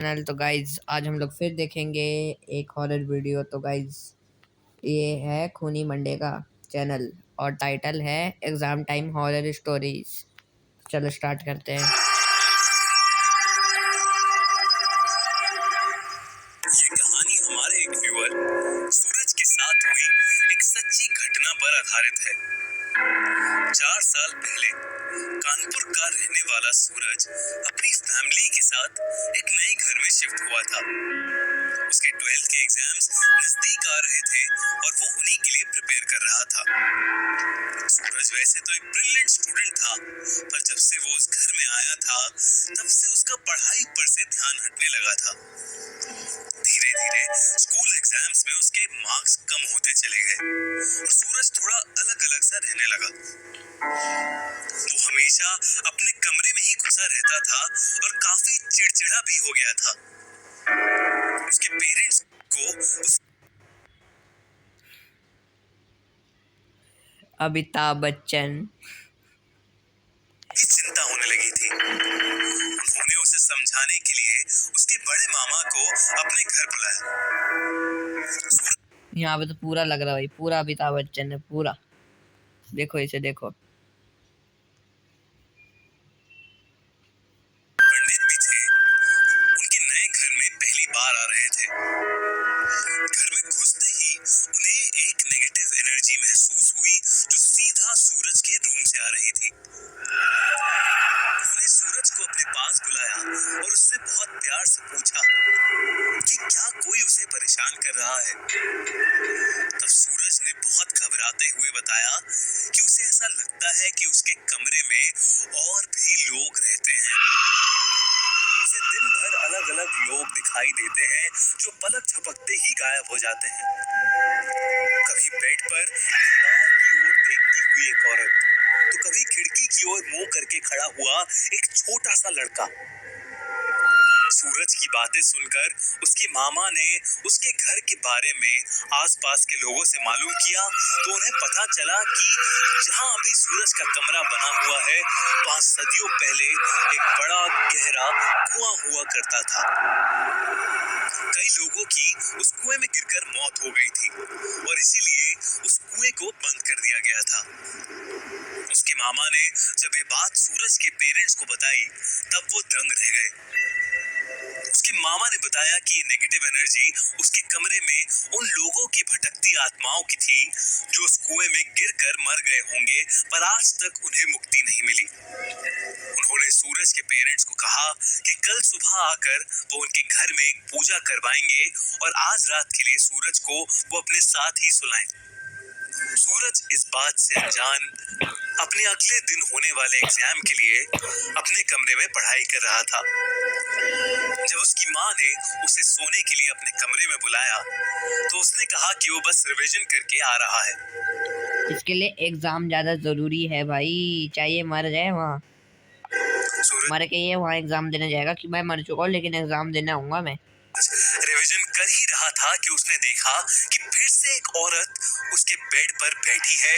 Channel. तो guys आज हम लोग फिर देखेंगे एक हॉरर वीडियो। तो गाइज ये है खूनी मंडे का चैनल और टाइटल है एग्जाम टाइम हॉरर स्टोरीज। चलो स्टार्ट करते हैं। ये कहानी हमारे एक व्यूअर सूरज के साथ हुई एक सच्ची घटना पर आधारित है। 4 साल पहले कानपुर का रहने वाला सूरज अपनी फैमिली के साथ एक नए घर में शिफ्ट हुआ था। उसके 12th के एग्जाम्स नजदीक आ रहे थे और वो उन्हीं के लिए प्रिपेयर कर रहा था। सूरज वैसे तो एक ब्रिलियंट स्टूडेंट था, पर जब से वो उस घर में आया था तब से उसका पढ़ाई पर से ध्यान हटने लगा था। धीरे धीरे स्कूल एग्जाम्स में उसके मार्क्स कम होते चले गए और सूरज थोड़ा अलग अलग सा रहने लगा। वो हमेशा अपने कमरे में ही घुसा रहता था और काफी चिड़चिड़ा भी हो गया था। उसके पेरेंट्स को अमिताभ बच्चन की चिंता होने लगी थी। उन्होंने उसे समझाने के लिए उसके बड़े मामा को अपने घर बुलाया। यहाँ पे तो पूरा लग रहा है भाई, पूरा अमिताभ बच्चन है पूरा। देखो इसे देखो। पंडित भी थे, उनके नए घर में पहली बार आ रहे थे। घर में घुसते ही उन्हें एक नेगेटिव एनर्जी महसूस हुई जो सीधा सूरज के रूम से आ रही थी। उन्होंने सूरज को अपने पास बुलाया और उससे बहुत प्यार से पूछा कि क्या कोई उसे परेशान कर रहा है। तब सूरज ने बहुत घबराते हुए बताया कि उसे ऐसा लगता है कि उसके कमरे में और भी लोग रहते हैं। उसे दिन भर अलग अलग लोग दिखाई देते हैं जो पलक झपकते ही गायब हो जाते हैं। कभी बेड पर दीवार की ओर देखती हुई एक औरत, तो कभी खिड़की की ओर मुंह करके खड़ा हुआ एक छोटा सा लड़का। सूरज की बातें सुनकर उसके मामा ने उसके घर के बारे में आसपास के लोगों से मालूम किया, तो उन्हें पता चला कि जहां अभी सूरज का कमरा बना हुआ है वहां सदियों पहले एक बड़ा गहरा कुआं हुआ करता था। कई लोगों की उस कुएं में गिरकर मौत हो गई थी और इसीलिए उस कुएं को बंद कर दिया गया था। उसके मामा ने जब ये बात सूरज के पेरेंट्स को बताई तब वो दंग रह गए। उसके मामा ने बताया कि ये नेगेटिव एनर्जी उसके कमरे में उन लोगों की भटकती आत्माओं की थी जो उस कुएं में गिरकर मर गए होंगे, पर आज तक उन्हें मुक्ति नहीं मिली। उन्होंने सूरज के पेरेंट्स को कहा कि कल सुबह आकर वो उनके घर में एक पूजा करवाएंगे और आज रात के लिए सूरज को वो अपने साथ ही सुलाएं। सूरज इस बात से अनजान अपने अगले दिन होने वाले एग्जाम के लिए अपने कमरे में पढ़ाई कर रहा था। जब उसकी माँ ने उसे सोने के लिए अपने कमरे में बुलाया तो उसने कहा कि वो बस रिवीजन करके आ रहा है। इसके लिए एग्जाम ज्यादा जरूरी है भाई, चाहिए मर जाए वहाँ, मर के ये वहाँ एग्जाम देने जाएगा कि मैं मर चुका हूँ लेकिन एग्जाम देने आऊंगा मैं। रिवीजन कर ही रहा था कि उसने देखा कि फिर से एक औरत उसके बेड पर बैठी है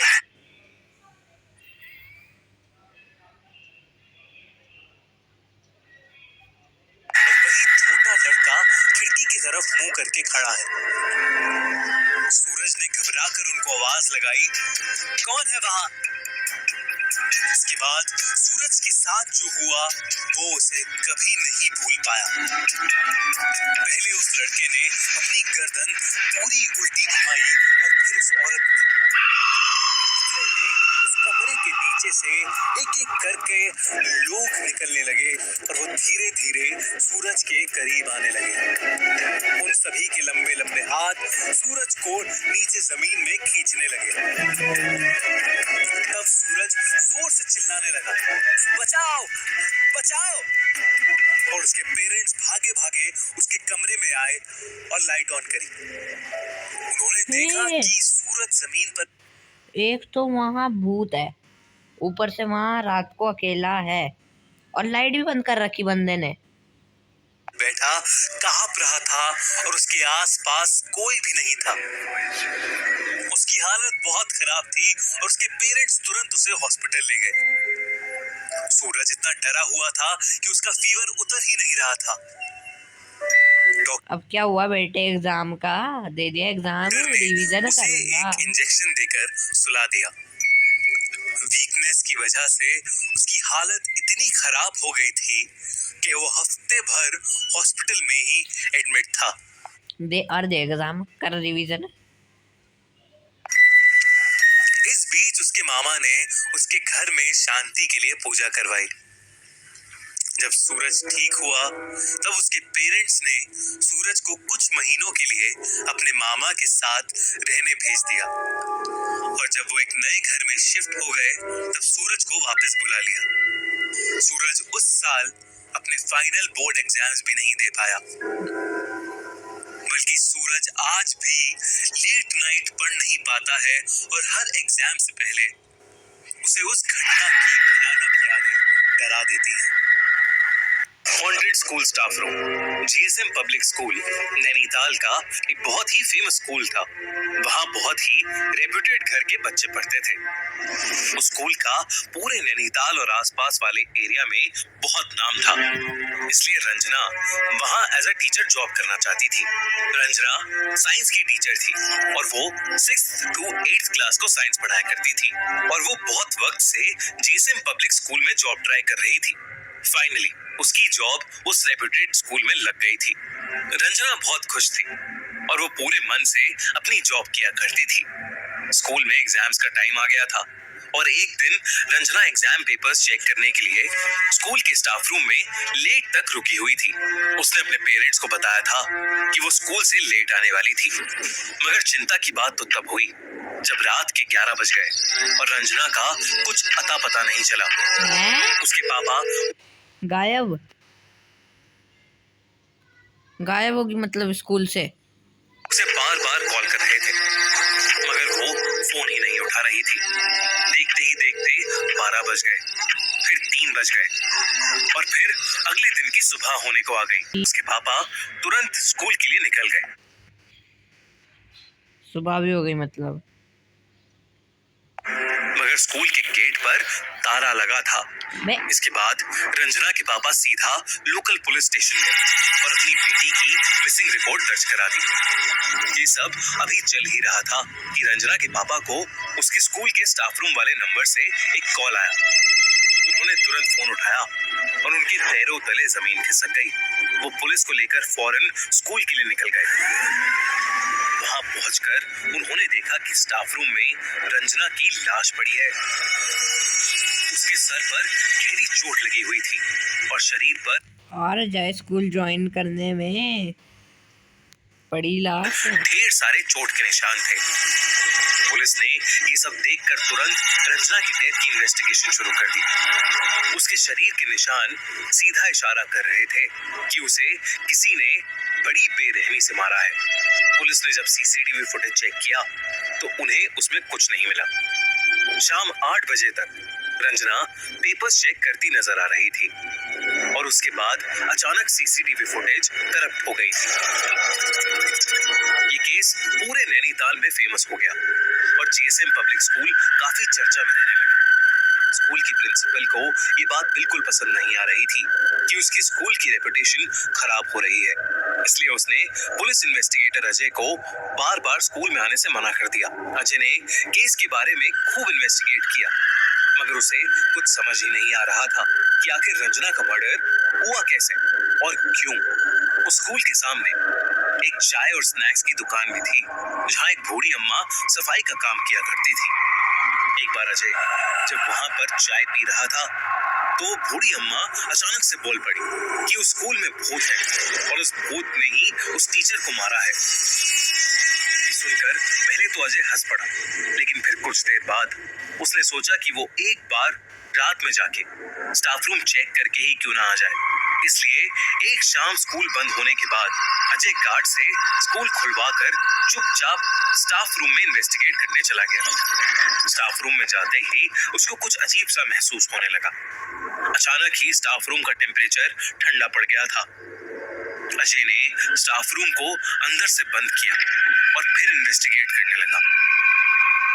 और वही छोटा लड़का खिड़की की तरफ मुंह करके खड़ा है। सूरज ने घबराकर उनको आवाज लगाई, कौन है वहां? इसके बाद सूरज के साथ जो हुआ वो उसे कभी नहीं भूल पाया। पहले उस लड़के ने अपनी गर्दन पूरी उल्टी घुमाई और फिर उस औरत ने उस कमरे के नीचे से एक एक करके लोग निकलने लगे और वो धीरे धीरे सूरज के करीब आने लगे। उन सभी के लंबे लंबे हाथ सूरज को नीचे जमीन में खींचने लगे। तब सूरज जोर से चिल्लाने लगा, बचाओ बचाओ! और उसके पेरेंट्स भागे भागे उसके कमरे में आए और लाइट ऑन करी। उन्होंने देखा कि सूरज जमीन पर एक तो वहाँ भूत है, ऊपर से वहाँ रात को अकेला है और लाइट भी बंद कर रखी बंदे ने। बैठा कांप रहा था और उसके आसपास कोई भी नहीं था। उसकी हालत बहुत खराब थी और उसके पेरेंट्स तुरंत उसे हॉस्पिटल ले गए। सूरज इतना डरा हुआ था कि उसका फीवर उतर ही नहीं रहा था। अब क्या हुआ बेटे, एग्जाम का दे दिया एग्जाम, डॉक्टर ने रिवीजन उसे करूंगा। एक इंजेक्शन देकर सुला दिया। वीकनेस की वजह से उसकी हालत इतनी खराब हो गई थी कि वो हफ्ते भर हॉस्पिटल में ही एडमिट था। दे एग्जाम कर रिवीजन। इस बीच उसके मामा ने उसके घर में शांति के लिए पूजा करवाई। जब सूरज ठीक हुआ तब उसके पेरेंट्स ने सूरज को कुछ महीनों के लिए अपने मामा के साथ रहने भेज दिया और जब वो एक नए घर में शिफ्ट हो गए तब सूरज को वापस बुला लिया। सूरज उस साल अपने फाइनल बोर्ड एग्जाम्स भी नहीं दे पाया, बल्कि सूरज आज भी लेट नाइट पढ़ नहीं पाता है और हर एग्जाम से पहले उसे उस घटना की भयानक यादें डरा देती हैं। Haunted school staff room. GSM public school Nainital का एक बहुत ही फेमस स्कूल था। वहाँ बहुत ही रेप्यूटेड घर के बच्चे पढ़ते थे। उस स्कूल का पूरे नैनीताल और आसपास वाले एरिया में बहुत नाम था, इसलिए रंजना वहाँ एज अ टीचर जॉब करना चाहती थी। रंजना साइंस की टीचर थी और वो 6th to 8th क्लास को साइंस पढ़ाया करती थी और वो बहुत वक्त से जीएसएम पब्लिक स्कूल में जॉब ट्राई कर रही थी। फाइनली उसकी जॉब उस रेप्यूटेड स्कूल में लग गई थी। रंजना बहुत खुश थी और वो पूरे मन से अपनी जॉब किया करती थी। स्कूल में एग्जाम्स का टाइम आ गया था और एक दिन रंजना एग्जाम पेपर्स चेक करने के लिए स्कूल के स्टाफ रूम में लेट तक रुकी हुई थी। उसने अपने पेरेंट्स को बताया था कि वो स्कूल से लेट आने वाली थी, मगर चिंता की बात तो तब हुई जब रात के 11 बज गए और रंजना का कुछ अता पता नहीं चला। उसके पापा गायब गायब होगी, मतलब स्कूल से उसे बार बार कॉल कर रहे थे, मगर वो फोन ही नहीं उठा रही थी। देखते ही देखते 12 बज गए, फिर 3 बज गए और फिर अगले दिन की सुबह होने को आ गई। उसके पापा तुरंत स्कूल के लिए निकल गए। सुबह भी हो गई मतलब। मगर स्कूल के गेट पर ताला लगा था। इसके बाद रंजना के पापा सीधा लोकल पुलिस स्टेशन गए और अपनी बेटी की मिसिंग रिपोर्ट दर्ज करा दी। ये सब अभी चल ही रहा था कि रंजना के पापा को उसके स्कूल के स्टाफ रूम वाले नंबर से एक कॉल आया। उन्होंने तुरंत फोन उठाया और उनके पैरों तले जमीन खिसक गई। वो पुलिस को लेकर फौरन स्कूल के लिए निकल गए। वहां पहुंचकर उन्होंने देखा कि स्टाफ रूम में रंजना की लाश पड़ी है। उसके सर पर गहरी चोट लगी हुई थी और शरीर पर और जाए स्कूल ज्वाइन करने में पड़ी लाश, ढेर सारे चोट के निशान थे। पुलिस ने ये सब देखकर तुरंत रंजना की डेथ की इन्वेस्टिगेशन शुरू कर दी। उसके शरीर के निशान सीधा इशारा कर रहे थे कि उसे किसी ने बड़ी बेरहमी से मारा है। पुलिस ने जब सीसीटीवी फुटेज चेक किया तो उन्हें उसमें कुछ नहीं मिला। शाम 8 बजे तक रंजना पेपर्स चेक करती नजर आ रही थी और उसके बाद अचानक सीसीटीवी फुटेज करप्ट हो गई थी। ये केस पूरे नैनीताल में फेमस हो गया और जीएसएम पब्लिक स्कूल काफी चर्चा में रहने लगा। स्कूल की प्रिंसिपल को ये बात बिल्कुल पसंद नहीं आ रही थी कि उसकी स्कूल की रेपुटेशन खराब हो रही है, इसलिए उसने पुलिस इन्वेस्टिगेटर अजय को बार बार स्कूल में आने से मना कर दिया। अजय ने केस के बारे में खूब इन्वेस्टिगेट किया, मगर उसे कुछ समझ ही नहीं आ रहा था कि आखिर रंजना का मर्डर हुआ कैसे और क्यों। उस स्कूल के सामने एक चाय और स्नैक्स की दुकान भी थी, जहाँ एक बूढ़ी अम्मा सफाई का काम किया करती थी। एक बार अजय जब वहां पर चाय पी रहा था तो वो बूढ़ी अम्मा अचानक से बोल पड़ी कि उस स्कूल में भूत है और उस भूत ने ही उस टीचर को मारा है। ये सुनकर पहले तो अजय हंस पड़ा, लेकिन फिर कुछ देर बाद उसने सोचा कि वो एक बार रात में जाके स्टाफ रूम चेक करके ही क्यों ना आ जाए। इसलिए एक शाम स्कूल बंद होने के बाद अजय गार्ड से स्कूल खुलवाकर चुपचाप स्टाफ रूम में इन्वेस्टिगेट करने चला गया। स्टाफ रूम में जाते ही उसको कुछ अजीब सा महसूस होने लगा। अचानक ही स्टाफ रूम का टेम्परेचर ठंडा पड़ गया था। अजय ने स्टाफ रूम को अंदर से बंद किया और फिर इन्वेस्टिगेट करने लगा।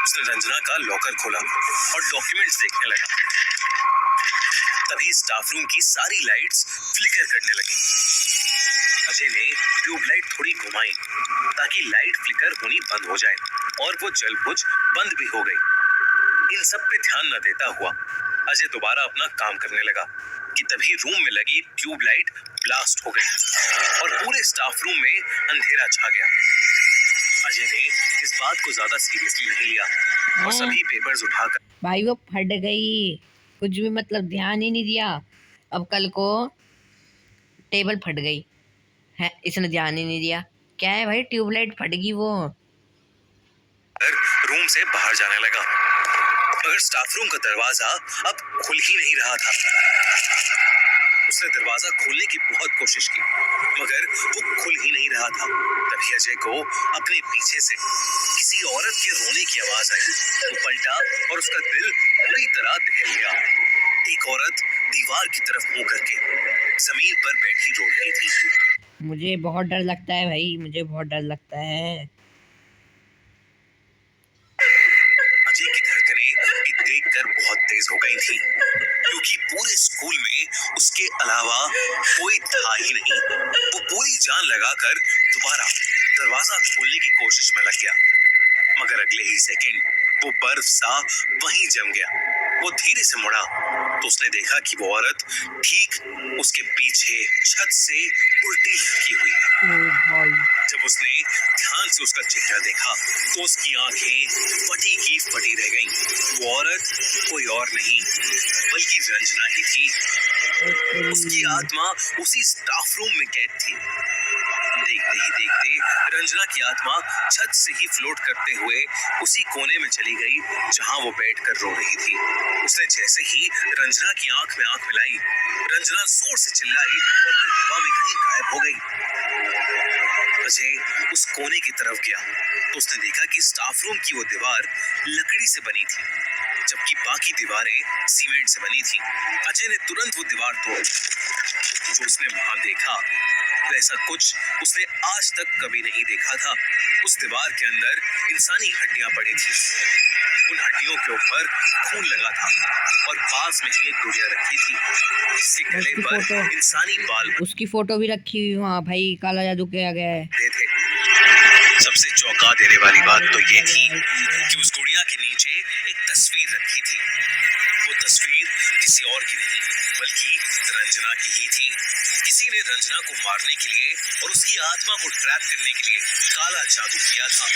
उसने रंजना का लॉकर खोला और डॉक्यूमेंट्स देखने लगा। तभी स्टाफ रूम की सारी लाइट्स फ्लिकर करने लगी। अजय ने ट्यूबलाइट थोड़ी घुमाई ताकि लाइट फ्लिकर होनी बंद हो जाए और वो जल बुझ बंद भी हो गई। इन सब पे ध्यान न देता हुआ अजय दोबारा अपना काम करने लगा कि तभी रूम में लगी ट्यूबलाइट ब्लास्ट हो गई और पूरे स्टाफ रूम में अंधेरा छा गया। अजय ने इस बात को ज्यादा सीरियसली नहीं लिया और सभी पेपर्स उठाकर भाई वो फट गई, कुछ भी मतलब ध्यान ही नहीं दिया। अब कल को टेबल फट गई है, इसने ध्यान ही नहीं दिया। क्या है भाई, ट्यूबलाइट फट गई वो। रूम से बाहर जाने लगा मगर स्टाफ रूम का दरवाजा अब खुल ही नहीं रहा था। उसने दरवाजा खोलने की बहुत कोशिश की मगर वो खुल ही नहीं रहा था। तभी अजय को अपने पीछे से किसी औरत के रोने की आवाज आई। वो पलटा और उसका दिल पूरी तरह दहल गया। एक औरत दीवार की तरफ मुंह करके जमीन पर बैठी रो रही थी। मुझे बहुत डर लगता है भाई, मुझे बहुत डर लगता है। अजय की धड़कनें ये देखकर बहुत तेज हो गई थी क्योंकि पूरे स्कूल में उसके अलावा कोई था ही नहीं। वो पूरी जान लगाकर दोबारा दरवाजा खोलने की कोशिश में लग गया मगर अगले ही सेकंड वो बर्फ सा वहीं जम गया। वो धीरे से मुड़ा तो उसने देखा कि वो औरत ठीक उसके पीछे छत से उल्टी लटकी हुई है। जब उसने ध्यान से उसका चेहरा देखा तो उसकी आंखें फटी की फटी रह गईं। वो औरत कोई और नहीं बल्कि रंजना ही थी। उसकी आत्मा उसी स्टाफ रूम में कैद थी। देखते ही देखते रंजना की आत्मा छत से ही फ्लोट करते हुए उसी कोने में चली गई जहां वो बैठकर रो रही थी। उसने जैसे ही रंजना की आंख में आंख मिलाई, रंजना जोर से चिल्लाई और फिर हवा में कहीं गायब हो गई। अजय उस कोने की तरफ गया तो उसने देखा कि स्टाफ रूम की वो दीवार लकड़ी से बनी थी जबकि बाकी दीवारें सीमेंट से बनी थी। अजय ने तुरंत वो दीवार तोड़ जो उसने वहां देखा वैसा कुछ उसने आज तक कभी नहीं देखा था। उस दीवार के अंदर इंसानी हड्डियां पड़ी थी। उन हड्डियों के ऊपर खून लगा था और पास में ही एक गुड़िया रखी थी जिसके गले पर इंसानी बाल उसकी फोटो भी रखी हुई वहाँ भाई, काला जादू किया गया है। थे। सबसे चौंका देने वाली बात तो ये थी कि उस गुड़िया के नीचे एक तस्वीर रखी थी। वो तस्वीर किसी और की नहीं बल्कि रंजना की ही थी। किसी ने रंजना को मारने के लिए और उसकी आत्मा को ट्रैप करने के लिए काला जादू किया था।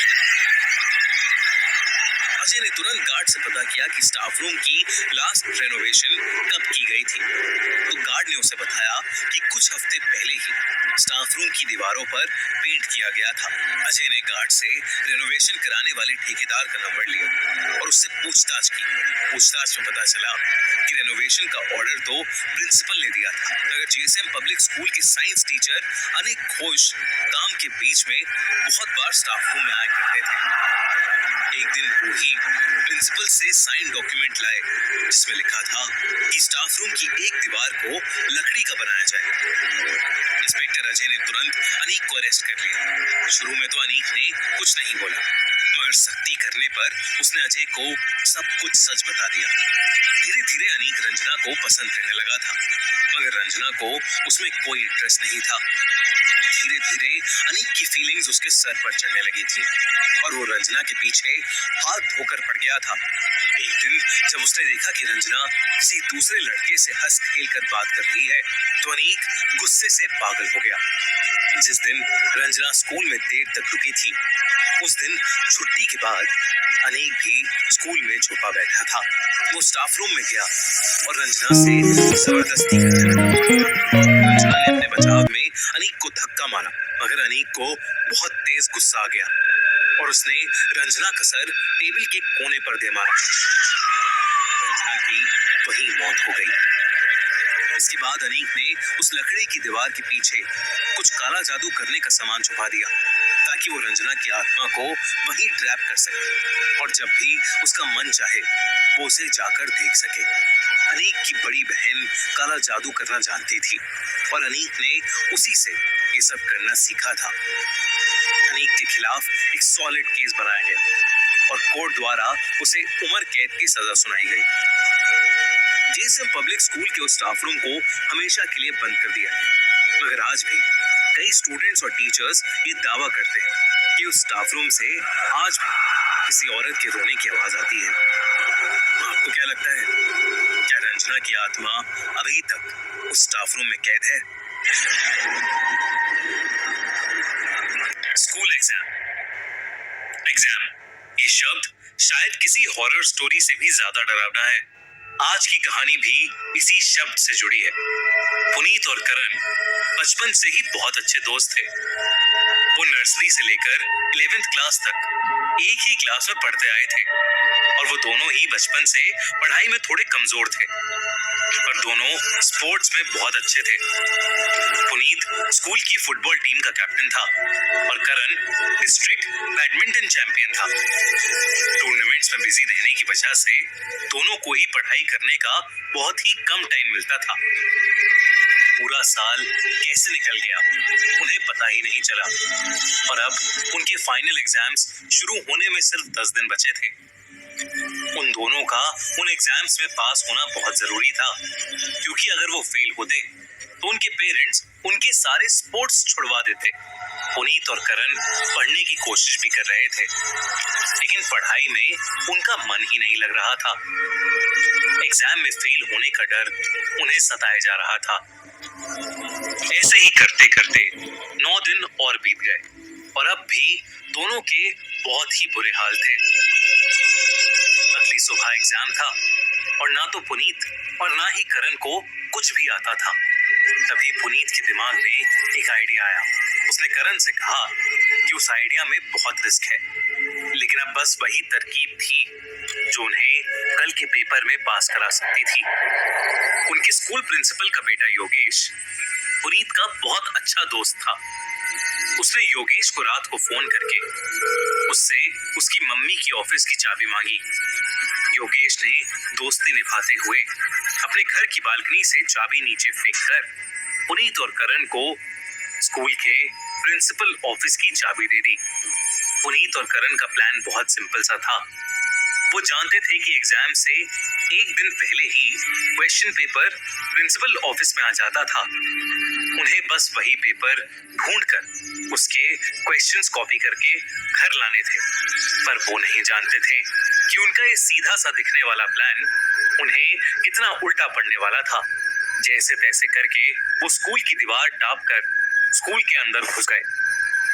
अजय ने तुरंत गार्ड से पता किया कि स्टाफ रूम की लास्ट रेनोवेशन कब की गई थी। तो गार्ड ने उसे बताया कि कुछ हफ्ते पहले ही स्टाफ रूम की दीवारों पर पेंट किया गया था। अजय ने गार्ड से रेनोवेशन कराने वाले ठेकेदार का नंबर लिया और उससे पूछताछ की। पूछताछ में पता चला कि रेनोवेशन का ऑर्डर तो प्रिंसिपल ने दिया था मगर जीएसएम पब्लिक स्कूल के साइंस टीचर अनिक घोष काम के बीच में बहुत बार स्टाफ रूम में आया करते थे। एक दिन वो ही प्रिंसिपल से साइन डॉक्यूमेंट लाए जिसमें लिखा था कि स्टाफ रूम की एक दीवार को लकड़ी का बनाया जाए। इंस्पेक्टर अजय ने तुरंत अनीक को अरेस्ट कर लिया। शुरू में तो अनीक ने कुछ नहीं बोला मगर सख्ती करने पर उसने अजय को सब कुछ सच बता दिया। धीरे धीरे अनीक रंजना को पसंद करने लगा था मगर रंजना को उसमें कोई इंटरेस्ट नहीं था। धीरे धीरे अनीक की फीलिंग्स उसके सर पर चढ़ने लगी थी और वो रंजना के पीछे हाथ धोकर पड़ गया था। एक दिन जब उसने देखा कि रंजना किसी दूसरे लड़के से हंस खेल कर बात कर रही है तो अनीक गुस्से से पागल हो गया। जिस दिन रंजना स्कूल में देर तक रुकी थी उस दिन छुट्टी के बाद अनीक भी स्कूल में छुपा बैठा था। वो स्टाफ रूम में गया और रंजना से जबरदस्ती रंजना ने अपने बचाव में अनीक को धक्का मारा मगर अनीक को बहुत तेज गुस्सा आ गया और उसने रंजना का सर टेबल के कोने पर दे मारा। रंजना की वहीं मौत हो गई। इसके बाद अनीक ने उस लकड़ी की दीवार के पीछे कुछ काला जादू करने का सामान छुपा दिया ताकि वो रंजना की आत्मा को वहीं ट्रैप कर सके और जब भी उसका मन चाहे वो उसे जाकर देख सके। अनीक की बड़ी बहन काला जादू करना जानती थी और अनीक ने उसी से ये सब करना सीखा था। अनीक के खिलाफ एक सॉलिड केस बनाया गया और कोर्ट द्वारा उसे उम्र कैद की सजा सुनाई गई। जीएसएम पब्लिक स्कूल के उस स्टाफ रूम को हमेशा के लिए बंद कर दिया गया मगर आज भी कई स्टूडेंट्स और टीचर्स ये दावा करते हैं कि उस स्टाफ रूम से आज भी किसी औरत के रोने की आवाज आती है। आपको क्या लगता है, क्या रंजना की आत्मा अभी तक उस स्टाफ रूम में कैद है? स्कूल एग्जाम ये शब्द शायद किसी हॉरर स्टोरी से भी ज्यादा डरावना है। आज की कहानी भी इसी शब्द से जुड़ी है। पुनीत और करण बचपन से ही बहुत अच्छे दोस्त थे। वो नर्सरी से लेकर 11वीं क्लास तक एक ही क्लास में पढ़ते आए थे और वो दोनों ही बचपन से पढ़ाई में थोड़े कमजोर थे, पर दोनों स्पोर्ट्स में बहुत अच्छे थे। पुनीत स्कूल की फुटबॉल टीम का कैप्टन था और करण डिस्ट्रिक्ट बैडमिंटन चैंपियन था। टूर्नामेंट्स में बिजी रहने की वजह से दोनों को ही पढ़ाई करने का बहुत ही कम टाइम मिलता था। पूरा साल कैसे निकल गया उन्हें पता ही नहीं चला और अब उनके फाइनल एग्जाम्स शुरू होने में सिर्फ 10 दिन बचे थे। उन दोनों का उन एग्जाम्स में पास होना बहुत जरूरी था, क्योंकि अगर वो फेल होते तो उनके पेरेंट्स उनके सारे स्पोर्ट्स छुड़वा देते। पुनीत और करण पढ़ने की कोशिश भी कर रहे थे, लेकिन पढ़ाई में उनका मन ही नहीं लग रहा था। एग्जाम में फेल होने का डर उन्हें सताए जा रहा था। ऐसे ही करते करते 9 दिन और बीत गए और अब भी दोनों के बहुत ही बुरे हाल थे। अगली सुबह एग्जाम था और ना तो पुनीत और ना ही करण को कुछ भी आता था। तभी पुनीत के दिमाग में एक आइडिया आया। उसने करण से कहा कि उस आइडिया में बहुत रिस्क है, लेकिन अब बस वही तरकीब थी जो उन्हें कल के पेपर में पास करा सकती थी। उनके स्कूल प्रिंसिपल का बेटा योगेश पुनीत का बहुत अच्छा दोस्त था। उसने योगेश को रात को फोन करके उससे उसकी मम्मी की ऑफिस की चाबी मांगी। योगेश ने दोस्ती निभाते हुए अपने घर की बालकनी से चाबी नीचे फेंककर पुनीत और करण को स्कूल के प्रिंसिपल ऑफिस की चाबी दे दी। पुनीत और करण का प्लान बहुत सिंपल सा था। वो जानते थे कि एग्जाम से एक दिन पहले ही क्वेश्चन पेपर प्रिंसिपल ऑफिस में आ जाता था। उन्हें बस वही पेपर ढूंढकर उसके क्वेश्चंस कॉपी करके घर लाने थे, पर वो नहीं जानते थे कि उनका ये सीधा सा दिखने वाला प्लान उन्हें कितना उल्टा पड़ने वाला था। जैसे तैसे करके वो स्कूल की दीवार टाप कर स्कूल के अंदर घुस गए।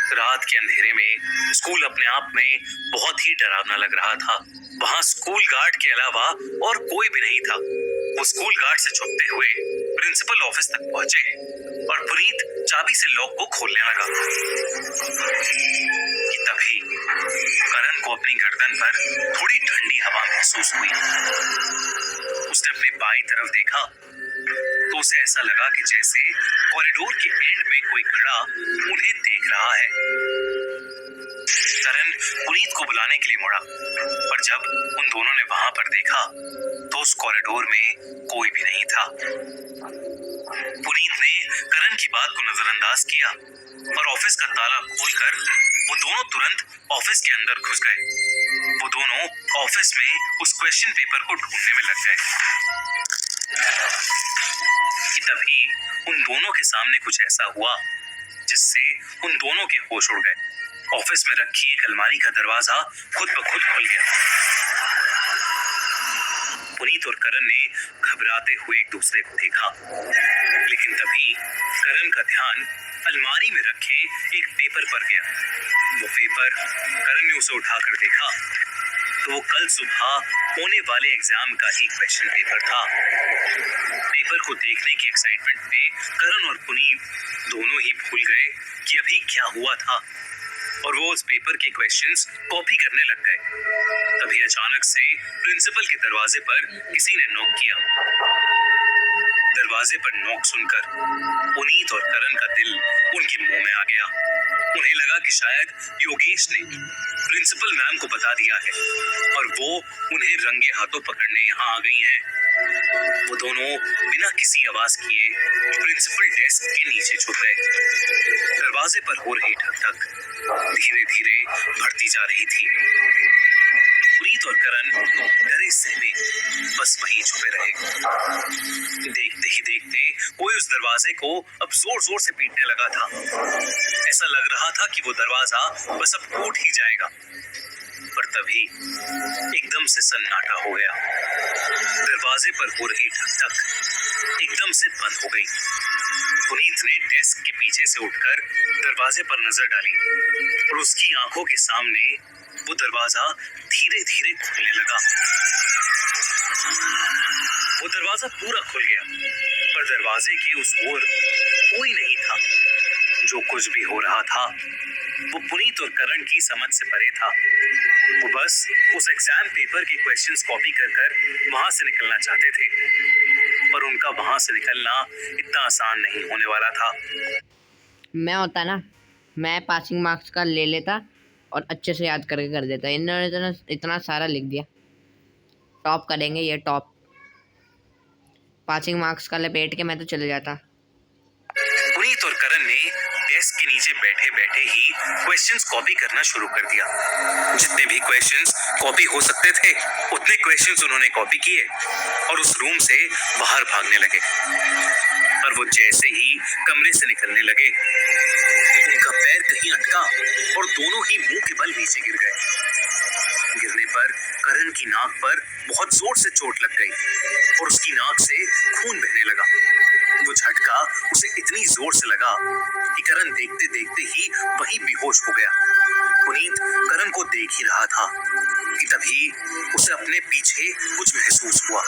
रात के अंधेरे में स्कूल अपने आप में बहुत ही डरावना लग रहा था। वहां स्कूल गार्ड के अलावा और कोई भी नहीं था। वो स्कूल गार्ड से छुपते हुए प्रिंसिपल ऑफिस तक पहुंचे और पुनीत चाबी से लॉक को खोलने लगा कि तभी करण को अपनी गर्दन पर थोड़ी ठंडी हवा महसूस हुई। उसने अपने बाईं तरफ देखा तो उसे ऐसा लगा कि जैसे कॉरिडोर के एंड में कोई खड़ा उन्हें देख रहा है। करण पुनीत को बुलाने के लिए मुड़ा, पर जब उन दोनों ने वहां पर देखा तो उस कॉरिडोर में कोई भी नहीं था। पुनीत ने करण की बात को नजरअंदाज किया और ऑफिस का ताला खोलकर वो दोनों तुरंत ऑफिस के अंदर घुस गए। वो दोनों ऑफिस में उस क्वेश्चन पेपर को ढूंढने में लग गए कि तभी उन दोनों के सामने कुछ ऐसा हुआ जिससे उन दोनों के होश उड़ गए। ऑफिस में रखी एक अलमारी का दरवाजा खुद ब खुद खुल गया। पुनीत और करण ने घबराते हुए एक दूसरे को देखा, लेकिन तभी करण का ध्यान अलमारी में रखे एक पेपर पर गया। वो पेपर करण ने उसे उठाकर देखा तो वो कल सुबह होने वाले एग्जाम का ही क्वेश्चन पेपर था। पेपर को देखने की एक्साइटमेंट में करण और पुनीत दोनों ही भूल गए कि अभी क्या हुआ था और वो उस पेपर के क्वेश्चंस कॉपी करने लग गए। तभी अचानक से प्रिंसिपल के दरवाजे पर किसी ने नॉक किया। दरवाजे पर नॉक सुनकर पुनीत और करण का दिल उनके मुंह में आ गया। उन्हें लगा कि शायद योगेश ने प्रिंसिपल मैम को बता दिया है और वो उन्हें रंगे हाथों पकड़ने यहाँ आ गई हैं। वो दोनों बिना किसी आवाज किए प्रिंसिपल डेस्क के नीचे छुप गए। दरवाजे पर हो रही ठक ठक धीरे धीरे बढ़ती जा रही थी। पुनीत और करण डरे सहमे बस वहीं छुपे रहे। देखते ही देखते कोई उस दरवाजे को अब जोर जोर से पीटने लगा था। ऐसा लग रहा था कि वो दरवाजा बस अब टूट ही जाएगा। पर तभी एकदम से सन्नाटा हो गया। दरवाजे पर हो रही ठक ठक एकदम से बंद हो गई। पुनीत ने डेस्क के पीछे से उठकर दरवाजे पर नजर डाली और उसकी आंखों के सामने वो दरवाजा धीरे धीरे खुलने लगा। वो दरवाजा पूरा खुल गया, पर दरवाजे के उस ओर कोई नहीं था। जो कुछ भी हो रहा था वो पुनीत और करण की समझ से परे था। वो बस उस एग्जाम पेपर के क्वेश्चंस कॉपी कर कर वहां से निकलना चाहते थे, पर उनका वहां से निकलना इतना आसान नहीं होने वाला था। मैं होता ना, मैं पासिंग मार्क्स का ले लेता और अच्छे से याद करके कर देता। इन्होंने इतना सारा लिख दिया। टॉप करेंगे ये, टॉप। पासिंग मार्क्स का लपेट के मैं तो चले जाता। पुनीत और करण ने डेस्क के नीचे बैठे बैठे ही क्वेश्चंस कॉपी करना शुरू कर दिया। जितने भी क्वेश्चंस कॉपी हो सकते थे उतने क्वेश्चंस उन्होंने कॉपी किए और उस रूम से बाहर भागने लगे। पर वो जैसे ही कमरे से निकलने लगे, उनका पैर कहीं अटका और दोनों ही मुंह के बल नीचे गिर गए। गिरने पर करण की नाक पर बहुत जोर से चोट लग गई और उसकी नाक से खून बहने लगा। वो झटका उसे इतनी जोर से लगा कि करण देखते देखते ही वहीं बेहोश हो गया। पुनीत करण को देख ही रहा था कि तभी उसे अपने पीछे कुछ महसूस हुआ।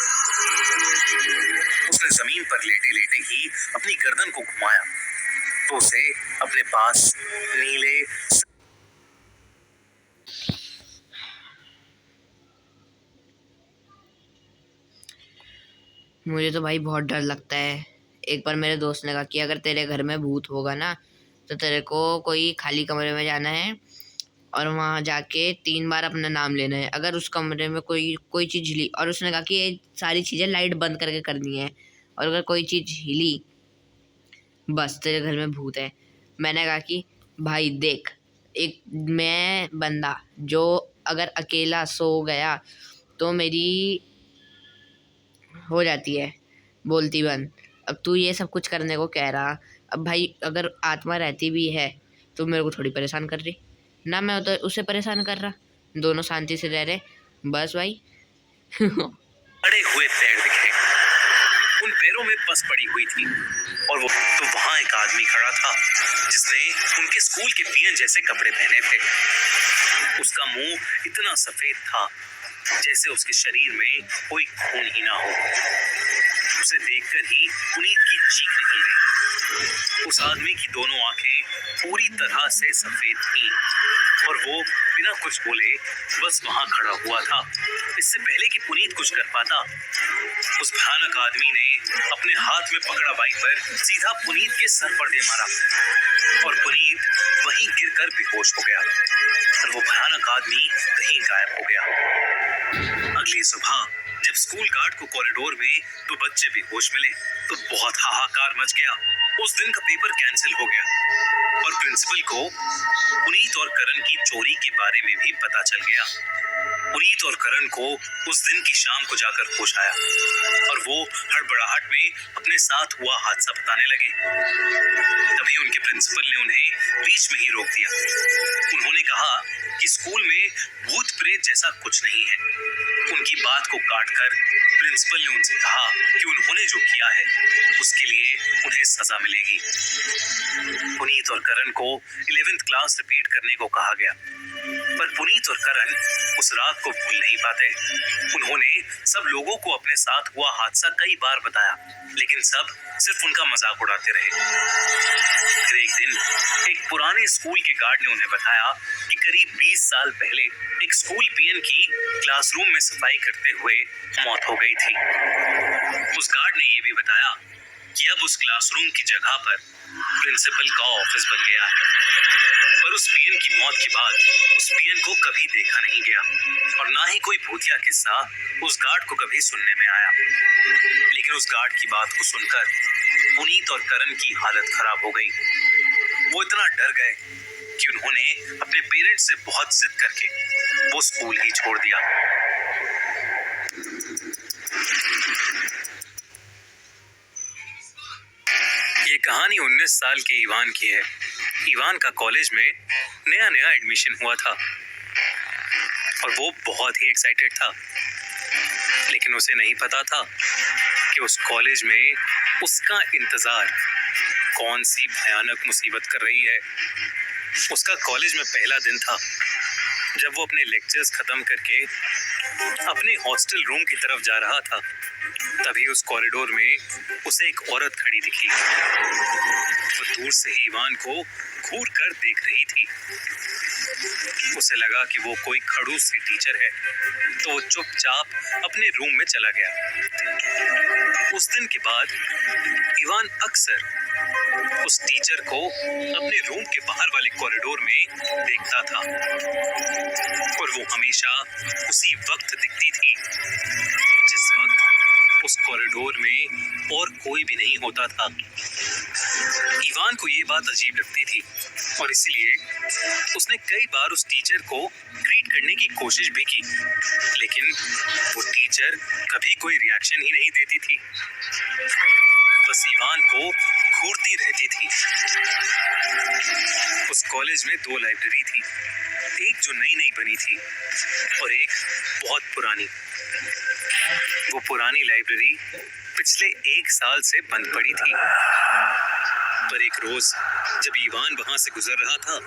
उसने जमीन पर लेटे लेटे ही अपनी गर्दन को घुमाया तो उसे अपने पास नीले मुझे तो भाई बहुत डर लगता है। एक बार मेरे दोस्त ने कहा कि अगर तेरे घर में भूत होगा ना तो तेरे को कोई खाली कमरे में जाना है और वहाँ जाके 3 बार अपना नाम लेना है। अगर उस कमरे में कोई चीज़ हिली, और उसने कहा कि ये सारी चीज़ें लाइट बंद करके करनी है, और अगर कोई चीज़ हिली बस तेरे घर में भूत है। मैंने कहा कि भाई देख, एक मैं बंदा जो अगर अकेला सो गया तो मेरी हो जाती है बोलती बंद। अब तू ये सब कुछ करने को कह रहा, अब भाई अगर आत्मा रहती भी है तो मेरे को थोड़ी परेशान कर रही ना, मैं तो उसे परेशान कर रहा। दोनों शांति से रह रहे बस भाई। अड़े हुए पैर दिखे। उन पैरों में पस पड़ी हुई थी और वो तो वहां एक आदमी खड़ा था जिसने उनके स्कूल के पीएन जैसे कपड़े पहने थे। उसका मुंह इतना सफेद था जैसे उसके शरीर में कोई खून ही ना हो। उसे देखकर ही पुनीत की चीख निकल गई। उस आदमी की दोनों आंखें पूरी तरह से सफेद थीं और वो बिना कुछ बोले बस वहां खड़ा हुआ था। इससे पहले कि पुनीत कुछ कर पाता, उस भयानक आदमी ने अपने हाथ में पकड़ा वाइपर सीधा पुनीत के सर पर दे मारा और पुनीत वहीं गिरकर बेहोश हो गया और वो भयानक आदमी कहीं गायब हो गया। अगली सुबह जब स्कूल गार्ड को कॉरिडोर में 2 बच्चे बेहोश मिले तो बहुत हाहाकार मच गया। उस दिन का पेपर कैंसिल हो गया और प्रिंसिपल को पुनीत और करण की चोरी के बारे में भी पता चल गया। पुनीत और करण को उस दिन की शाम को जाकर होश आया और वो हड़बड़ाहट में अपने साथ हुआ हादसा बताने लगे। तभी उनके प्रिंसिपल ने उन्हें बीच में ही रोक दिया। उन्होंने कहा कि स्कूल में भूत प्रेत जैसा कुछ नहीं है। उनकी बात को काटकर प्रिंसिपल ने उनसे कहा कि उन्होंने जो किया है उसके लिए उन्हें सजा मिलेगी। पुनीत और करण को 11th क्लास रिपीट करने को कहा गया, पर पुनीत और करण उस रात को भूल नहीं पाते। उन्होंने सब लोगों को अपने साथ हुआ हादसा कई बार बताया, लेकिन सब सिर्फ उनका मजाक उड़ाते रहे। फिर एक दिन एक पुराने स्कूल के गार्ड ने उन्हें बताया कि करीब 20 साल पहले एक स्कूल पीएन की क्लासरूम में सफाई करते हुए मौत हो गई थी। उस गार्ड ने ये भी बताया कि अब उस क्लासरूम की जगह पर प्रिंसिपल का ऑफिस बन गया है, पर उस पीएन की मौत के बाद उस पीएन को कभी देखा नहीं गया और ना ही कोई भूतिया किस्सा उस गार्ड को कभी सुनने में आया। लेकिन उस गार्ड की बात को सुनकर पुनीत और करण की हालत खराब हो गई। वो इतना डर गए कि उन्होंने अपने पेरेंट्स से बहुत जिद करके वो स्कूल ही छोड़ दिया। ये कहानी 19 साल के इवान की है। इवान का कॉलेज में नया नया एडमिशन हुआ था और वो बहुत ही एक्साइटेड था, लेकिन उसे नहीं पता था कि उस कॉलेज में उसका इंतजार कौन सी भयानक मुसीबत कर रही है। उसका कॉलेज में पहला दिन था। जब वो अपने लेक्चर्स खत्म करके अपने हॉस्टल रूम की तरफ जा रहा था, तभी उस कॉरिडोर में उसे एक औरत खड़ी दिखी। वो दूर से ही इवान को घूर कर देख रही थी। उसे लगा कि वो कोई खड़ूस सी टीचर है, तो वो चुपचाप अपने रूम में चला गया। उस दिन के बाद इवान अक्सर उस टीचर को अपने रूम के बाहर वाले कॉरिडोर में देखता था और वो हमेशा उसी वक्त दिखती थी जिस वक्त उस कॉरिडोर में और कोई भी नहीं होता था। इवान को ये बात अजीब लगती थी और इसीलिए उसने कई बार उस टीचर को ग्रीट करने की कोशिश भी की, लेकिन वो टीचर कभी कोई रिएक्शन ही नहीं देती थी, बस इवान को घूरती रहती थी। उस कॉलेज में 2 लाइब्रेरी थी, एक जो नई नई बनी थी और एक बहुत पुरानी। वो पुरानी लाइब्रेरी पिछले 1 साल से बंद पड़ी थी, पर एक रोज जब इवान वहां से गुजर रहा था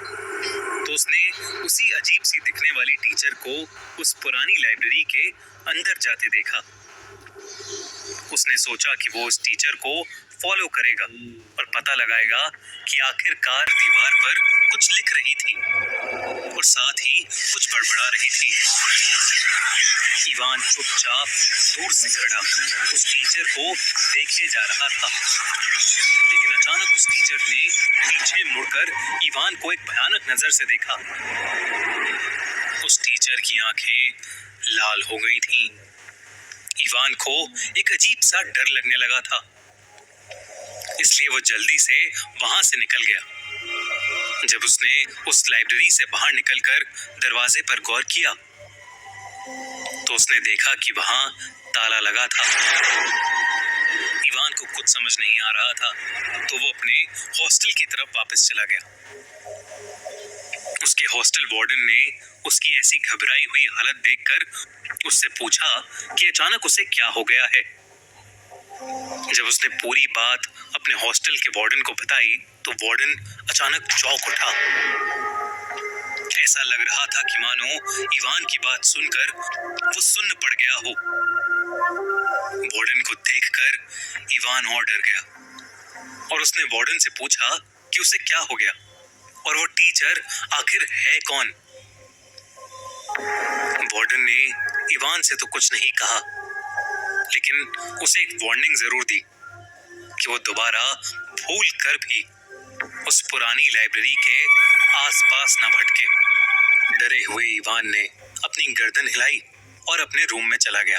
तो उसने उसी अजीब सी दिखने वाली टीचर को उस पुरानी लाइब्रेरी के अंदर जाते देखा। उसने सोचा कि वो उस टीचर को फॉलो करेगा और पता लगाएगा कि आखिरकार दीवार पर कुछ लिख रही थी और साथ ही कुछ बड़बड़ा रही थी। इवान चुपचाप दूर से खड़ा उस टीचर को देखे जा रहा था, लेकिन अचानक उस टीचर ने पीछे मुड़कर इवान को एक भयानक नजर से देखा। उस टीचर की आंखें लाल हो गई थीं। इवान को एक अजीब सा डर लगने लगा था, इसलिए वो जल्दी से वहां से निकल गया। जब उसने उस लाइब्रेरी से बाहर निकलकर दरवाजे पर गौर किया तो उसने देखा कि वहां ताला लगा था। इवान को कुछ समझ नहीं आ रहा था, तो वो अपने हॉस्टल की तरफ वापस चला गया। उसके हॉस्टल वार्डन ने उसकी ऐसी घबराई हुई हालत देखकर उससे पूछा कि अचानक उसे क्या हो गया है। जब उसने पूरी बात अपने हॉस्टल के वार्डन को बताई तो वार्डन अचानक चौंक उठा। ऐसा लग रहा था कि मानो इवान की बात सुनकर वो सुन्न पड़ गया हो। वार्डन को देखकर इवान और डर गया और उसने वार्डन से पूछा कि उसे क्या हो गया और वो टीचर आखिर है कौन। वार्डन ने इवान से तो कुछ नहीं कहा, लेकिन उसे एक वार्निंग जरूर दी कि वो दोबारा भूल कर भी उस पुरानी लाइब्रेरी के आसपास न भटके। डरे हुए इवान ने अपनी गर्दन हिलाई और अपने रूम में चला गया।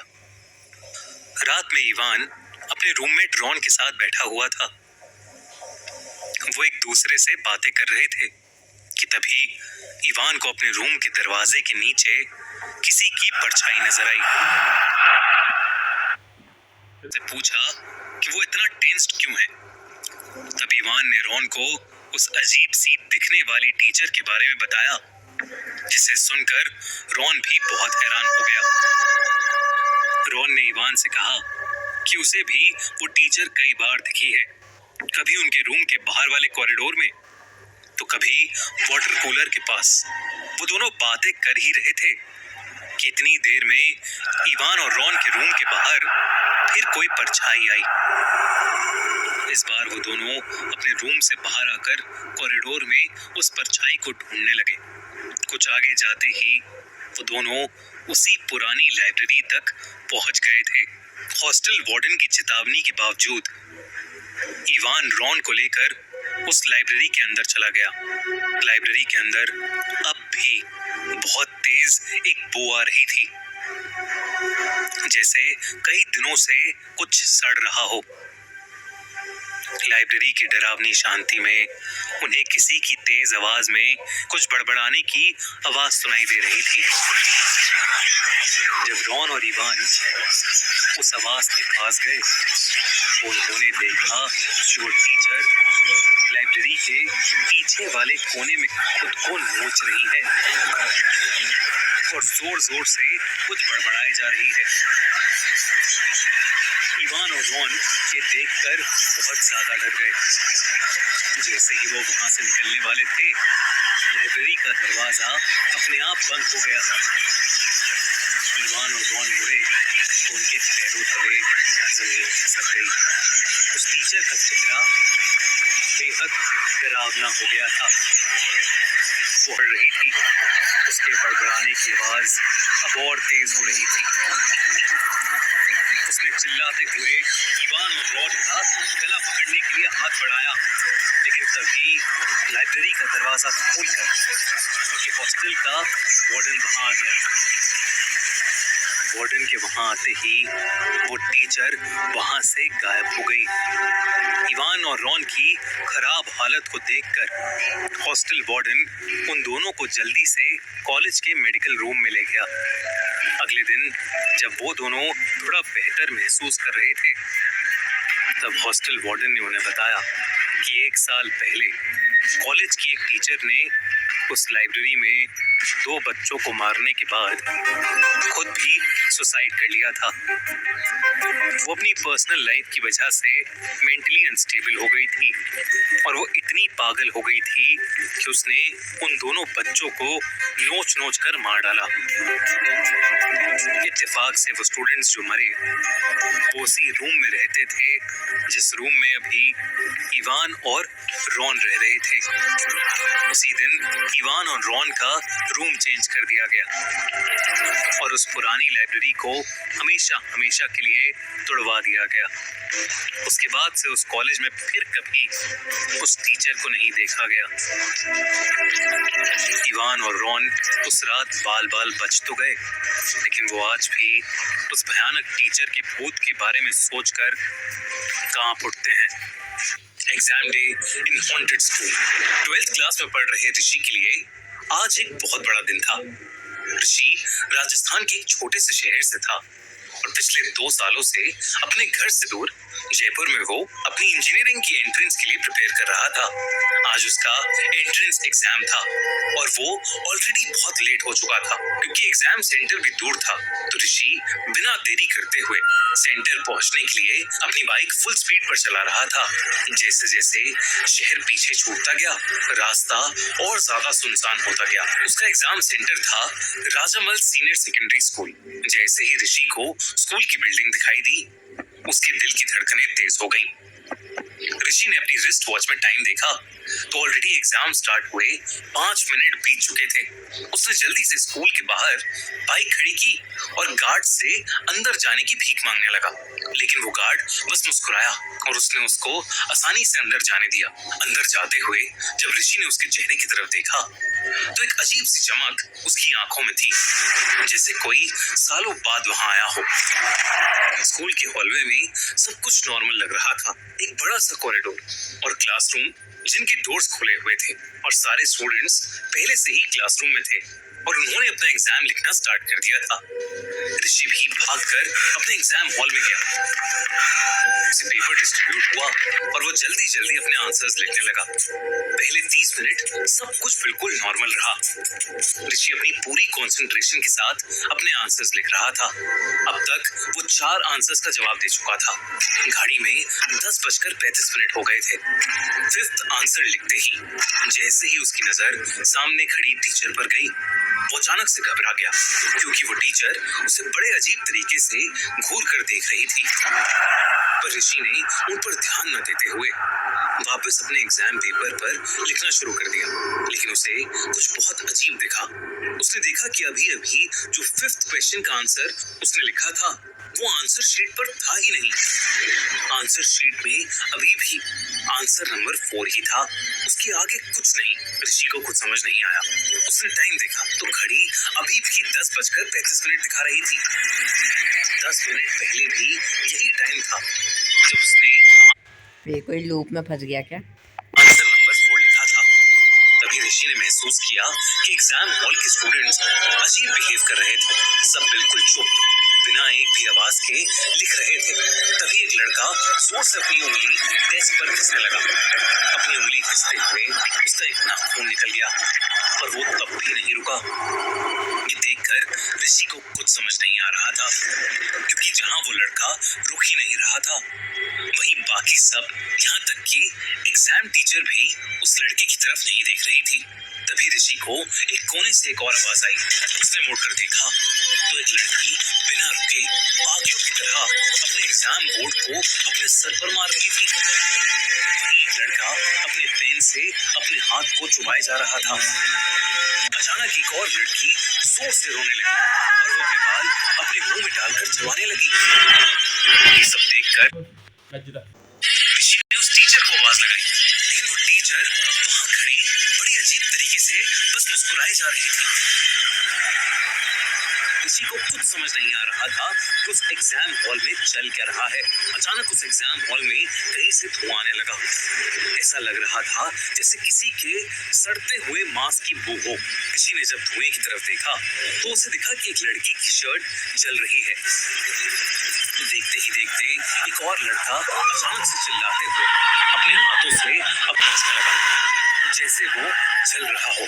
रात में इवान अपने रूममेट रॉन के साथ बैठा हुआ था। वो एक दूसरे से बातें कर रहे थे कि तभी इवान को अपने रूम के दरवाजे के नीचे किसी की परछाई नजर आई। उससे पूछा कि वो इतना टेंस्ड क्यों है। तब इवान ने रॉन को उस अजीब सी दिखने वाली टीचर के बारे में बताया, जिसे सुनकर रॉन भी बहुत हैरान हो गया। रॉन ने इवान से कहा कि उसे भी वो टीचर कई बार दिखी है, कभी उनके रूम के बाहर वाले कॉरिडोर में तो कभी वाटर कूलर के पास। वो दोनों बातें कर ही रहे थे कि इतनी देर में इवान और रॉन के रूम के बाहर फिर कोई परछाई आई। इस बार वो दोनों अपने रूम से बाहर आकर कॉरिडोर में उस परछाई को ढूंढने लगे। कुछ आगे जाते ही वो दोनों उसी पुरानी लाइब्रेरी तक पहुंच गए थे। हॉस्टल वार्डन की चेतावनी के बावजूद इवान रॉन को लेकर उस लाइब्रेरी के अंदर चला गया। लाइब्रेरी के अंदर अब भी बहुत तेज एक बू आ रही थी, जैसे कई दिनों से कुछ सड़ रहा हो। लाइब्रेरी की डरावनी शांति में उन्हें किसी की तेज आवाज में कुछ बड़बड़ाने की आवाज सुनाई दे रही थी। जब रॉन और इवान उस आवाज के पास गए, उन्होंने देखा कि वो टीचर लाइब्रेरी के पीछे वाले कोने में खुद को नोच रही है और जोर जोर से कुछ बड़बड़ाए जा रही है। इवान और रॉन ये देखकर बहुत ज्यादा डर गए। जैसे ही वो वहां से निकलने वाले थे, लाइब्रेरी का दरवाजा अपने आप बंद हो गया। इवान और रॉन मुड़े तो उनके पैरों तले जमीन खिसक गई। उस टीचर का चेहरा बेहद डरावना हो गया था। वो बढ़ रही थी, उसके बड़बड़ाने की आवाज अब और तेज हो रही थी। उसने चिल्लाते हुए इवान और रॉन का गला पकड़ने के लिए हाथ बढ़ाया, लेकिन तभी लाइब्रेरी का दरवाजा खोलकर उनके हॉस्टल का वार्डन वहां आ गया। वार्डन के वहां आते ही वो टीचर वहां से गायब हो गई। इवान और रॉन की खराब हालत को देखकर हॉस्टल वार्डन उन दोनों को जल्दी से कॉलेज के मेडिकल रूम में ले गया। अगले दिन जब वो दोनों थोड़ा बेहतर महसूस कर रहे थे, तब हॉस्टल वार्डन ने उन्हें बताया कि 1 साल पहले कॉलेज की एक टीचर ने उस लाइब्रेरी में 2 बच्चों को मारने के बाद खुद भी सुसाइड कर लिया था। वो अपनी पर्सनल लाइफ की वजह से मेंटली अनस्टेबल हो गई थी और वो इतनी पागल हो गई थी कि उसने उन दोनों बच्चों को नोच नोच कर मार डाला। इत्तेफाक से वो स्टूडेंट्स जो मरे वो उसी रूम में रहते थे जिस रूम में अभी इवान और रॉन रह रहे थे। उसी दिन इवान और रॉन का रूम चेंज कर दिया गया और उस पुरानी लाइब्रेरी को हमेशा हमेशा के लिए तोड़वा दिया गया। उसके बाद से उस कॉलेज में फिर कभी उस टीचर को नहीं देखा गया। इवान और रॉन उस रात बाल बाल बच तो गए, लेकिन वो आज भी उस भयानक टीचर के भूत के बारे में सोचकर कांप उठते हैं। Exam day in haunted school. 12th class में पढ़ रहे ऋषि के लिए आज एक बहुत बड़ा दिन था। ऋषि राजस्थान के एक छोटे से शहर से था और पिछले 2 सालों से अपने घर से दूर जयपुर में वो अपनी इंजीनियरिंग की एंट्रेंस के लिए प्रिपेयर कर रहा था। आज उसका एंट्रेंस एग्जाम था और वो ऑलरेडी बहुत लेट हो चुका था क्योंकि एग्जाम सेंटर भी दूर था। तो ऋषि बिना देरी करते हुए सेंटर पहुंचने के लिए अपनी बाइक फुल स्पीड पर चला रहा था। जैसे जैसे शहर पीछे छूटता गया, रास्ता और ज्यादा सुनसान होता गया। उसका एग्जाम सेंटर था राजामल सीनियर सेकेंडरी स्कूल। जैसे ही ऋषि को स्कूल की बिल्डिंग दिखाई दी, उसके दिल की धड़कनें तेज हो गईं। ऋषि ने अपनी रिस्ट वॉच में टाइम देखा तो ऑलरेडी एग्जाम स्टार्ट हुए 5 मिनट बीत चुके थे। उसने जल्दी से स्कूल के बाहर बाइक खड़ी की और गार्ड से अंदर जाने की भीख मांगने लगा, लेकिन वो गार्ड बस मुस्कुराया और उसने उसको आसानी से अंदर जाने दिया। अंदर जाते हुए जब ऋषि ने उसके चेहरे की तरफ देखा तो एक अजीब सी चमक उसकी आंखों में थी, जैसे कोई सालों बाद वहां आया हो। स्कूल के हॉलवे में सब कुछ नॉर्मल लग रहा था। एक बड़ा सा कॉरिडोर और क्लासरूम जिनके डोर्स खुले हुए थे और सारे स्टूडेंट्स पहले से ही क्लासरूम में थे और उन्होंने अपना एग्जाम लिखना स्टार्ट कर दिया था। ऋषि भी भागकर अपने एग्जाम हॉल में गया। उसे पेपर डिस्ट्रीब्यूट हुआ और वो जल्दी जल्दी अपने आंसर्स लिखने लगा। पहले 30 मिनट सब कुछ बिल्कुल नॉर्मल रहा। ऋषि अपनी पूरी कंसंट्रेशन के साथ अपने आंसर्स लिख रहा था। अब तक वो 4 आंसर्स का जवाब दे चुका था। घड़ी में 10:35 हो गए थे। 5th आंसर लिखते ही जैसे ही उसकी नजर सामने खड़ी टीचर पर गई, वो अचानक से घबरा गया क्योंकि वो टीचर उसे बड़े अजीब तरीके से घूर कर देख रही थी। पर ऋषि ने उन पर ध्यान न देते हुए वापस अपने एग्जाम पेपर पर लिखना शुरू कर दिया, लेकिन उसे कुछ बहुत अजीब दिखा। उसने देखा कि अभी अभी जो 5th क्वेश्चन का आंसर उसने लिखा था वो आंसर शीट पर था ही नहीं। आंसर शीट में अभी भी आंसर नंबर 4 ही था, उसके आगे कुछ नहीं। ऋषि को कुछ समझ नहीं आया। उसने टाइम देखा तो घड़ी अभी भी 10:35 दिखा रही थी। 10 मिनट पहले भी यही टाइम था जब उसने ये कोई लूप में फंस गया क्या? आंसर नंबर 4 लिखा था। तभी ऋषि ने महसूस किया कि एग्जाम हॉल के स्टूडेंट्स अजीब बिहेव कर रहे थे। सब बिल्कुल चुप, बिना एक भी आवाज के लिख रहे थे। तभी एक लड़का जोर से अपनी उंगली डेस्क पर घिसने लगा। अपनी उंगली घिसते हुए उसका एक नाखून निकल गया, पर वो तब भी नहीं रुका। ये देखकर ऋषि को कुछ समझ नहीं आ रहा था, क्योंकि जहां वो लड़का रुक ही नहीं रहा था, वहीं बाकी सब, यहाँ तक कि एग्जाम टीचर भी उस लड़के की तरफ नहीं देख रही थी। तभी ऋषि को एक कोने से एक और आवाज आई। उसने मुड़कर देखा तो एक लड़की बिना रुके पागलों की तरह अपने एग्जाम बोर्ड को अपने सर पर मार रही थी। एक लड़का अपने पेन से अपने हाथ को चुभाए जा रहा था। अचानक एक और लड़की जोर से रोने लगी और वो अपने बाल अपने मुंह में डालकर चबाने लगी। ये सब देखकर ऋषि ने उस टीचर को आवाज लगाई, लेकिन वो टीचर वहां खड़ी बड़ी अजीब तरीके से बस मुस्कुराए जा रही थी। ऋषि को कुछ समझ नहीं आ रहा था कि उस एग्जाम हॉल में चल क्या रहा है। अचानक उस एग्जाम हॉल में कहीं से धुआं आने लगा। ऐसा लग रहा था जैसे किसी के सड़ते हुए मांस की बू हो। ऋषि ने जब धुएं की तरफ देखा तो उसे दिखा कि एक लड़की की शर्ट जल रही है। देखते ही देखते एक और लड़का अचानक से चिल्लाते हुए अपने हाथों से अपना हंसने लगा, जैसे वो जल रहा हो।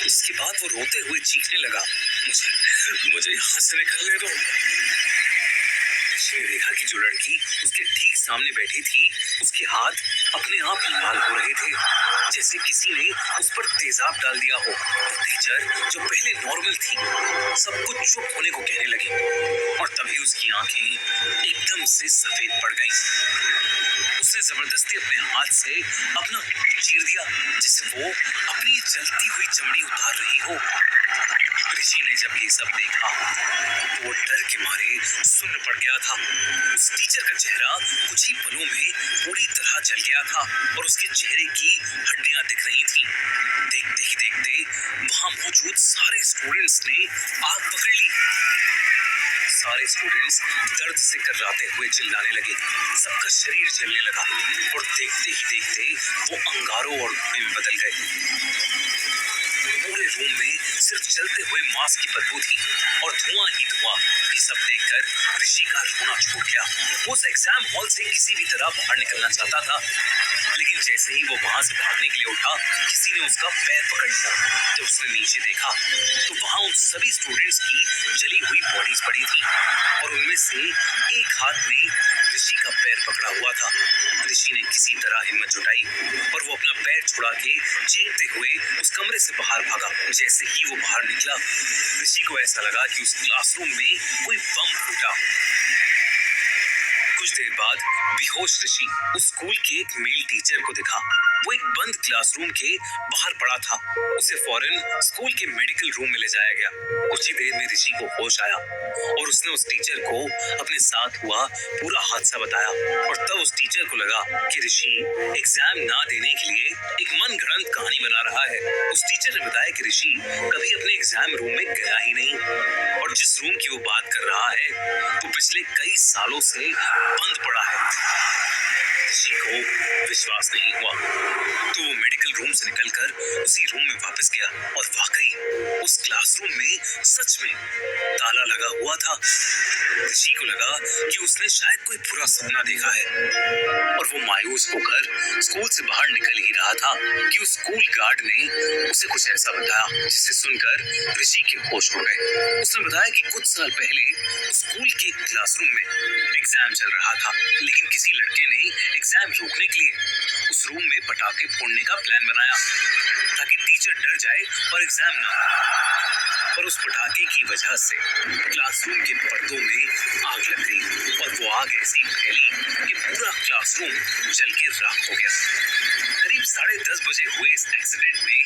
इसके बाद वो रोते हुए चीखने लगा, मुझे यहाँ से निकलने दो। ऋषि ने देखा कि जो लड़की उसके ठीक सामने बैठी थी, उसके हाथ अपने आप लाल हो रहे थे, जैसे किसी ने उस पर तेजाब डाल दिया हो। टीचर जो पहले नॉर्मल थी, सब कुछ चुप होने को कहने लगी और तभी उसकी आंखें एकदम से सफेद पड़ गईं। उसने जबरदस्ती अपने हाथ से अपना मुंह चीर दिया, जैसे वो अपनी जलती हुई चमड़ी उतार रही हो। ऋषि ने जब ये सब देखा तो वो डर के मारे सुन्न पड़ गया था। उस टीचर का चेहरा कुछ ही पलों में पूरी तरह जल गया था और उसके चेहरे की हड्डियां दिख रही थीं। देखते ही देखते वहां मौजूद सारे स्टूडेंट्स ने आग पकड़ ली। सारे स्टूडेंट्स दर्द से कर्राते हुए चिल्लाने लगे। सबका शरीर जलने लगा और देखते ही देखते वो अंगारों और धुएं में बदल गए। पूरे रूम में सिर्फ जलते हुए मांस की बदबू थी और धुआं ही धुआं। ये सब देखकर ऋषि का रोना छूट गया। वो उस एग्जाम हॉल से किसी भी तरह बाहर निकलना चाहता था, लेकिन जैसे ही वो वहां से भागने के लिए उठा, किसी ने उसका पैर पकड़ लिया। जब उसने नीचे देखा तो वहां उन सभी स्टूडेंट्स की जली हुई बॉडीज पड़ी थी और उनमें से एक हाथ में ऋषि का पैर पकड़ा हुआ था। ऋषि ने किसी तरह हिम्मत जुटाई और वो अपना पैर छुड़ा के चीखते हुए उस कमरे से बाहर भागा। जैसे ही वो बाहर निकला, ऋषि को ऐसा लगा कि उस क्लासरूम में कोई बम फूटा। कुछ देर बाद बेहोश ऋषि उस स्कूल के एक मेल टीचर को दिखा। वो एक बंद क्लासरूम के बाहर पड़ा था। उसे फौरन स्कूल के मेडिकल रूम में ले जाया गया। कुछ ही देर में ऋषि को होश आया और उसने उस टीचर को अपने साथ हुआ पूरा हादसा बताया और तब उस टीचर को लगा कि ऋषि एग्जाम ना देने के लिए एक मनगढ़ंत कहानी बना रहा है। उस टीचर ने बताया कि ऋषि कभी अपने एग्जाम रूम में गया ही नहीं और जिस रूम की वो बात कर रहा है वो पिछले कई सालों से बंद पड़ा है। ऋषि को विश्वास नहीं हुआ तो वो मेडिकल रूम से निकलकर उसी रूम में वापस गया और वाकई उस क्लासरूम में सच में ताला लगा हुआ था। ऋषि को लगा कि उसने शायद कोई बुरा सपना देखा है और वो मायूस होकर स्कूल से बाहर निकल ही रहा था कि उस स्कूल गार्ड ने उसे कुछ ऐसा बताया जिसे सुनकर ऋषि के होश उड़ गए। उसने बताया कि कुछ साल पहले स्कूल के क्लासरूम में एग्जाम चल रहा था, लेकिन किसी लड़के ने एग्जाम रोकने के लिए उस रूम में पटाखे फोड़ने का प्लान बनाया ताकि टीचर डर जाए और एग्जाम ना हो। और उस पटाखे की वजह से क्लासरूम के पर्दों में आग लग गई और वो आग ऐसी फैली कि पूरा क्लासरूम जल के राख हो गया। करीब 10:30 बजे हुए इस एक्सीडेंट में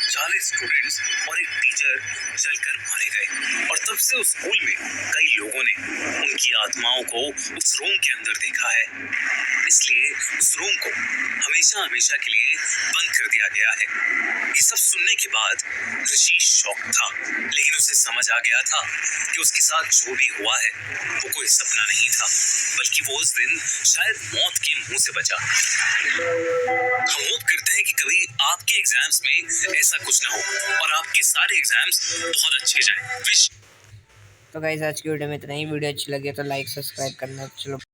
40 स्टूडेंट्स और एक टीचर जलकर मारे गए और तब से उस स्कूल में कई लोगों ने उनकी आत्माओं को उस रूम के अंदर देखा है। इसलिए उस रूम को हमें हमेशा हमेशा के लिए बंद कर दिया गया है। ये सब सुनने के बाद ऋषि शॉक था, लेकिन उसे समझ आ गया था कि उसके साथ जो भी हुआ है वो कोई सपना नहीं था, बल्कि वो उस दिन शायद मौत के मुंह से बचा। हम होप करते हैं कि कभी आपके एग्जाम्स में ऐसा कुछ ना हो और आपके सारे एग्जाम्स बहुत अच्छे जाएं। तो गाइस आज की वीडियो में इतना ही। वीडियो अच्छी लगी तो लाइक सब्सक्राइब करना। चलो।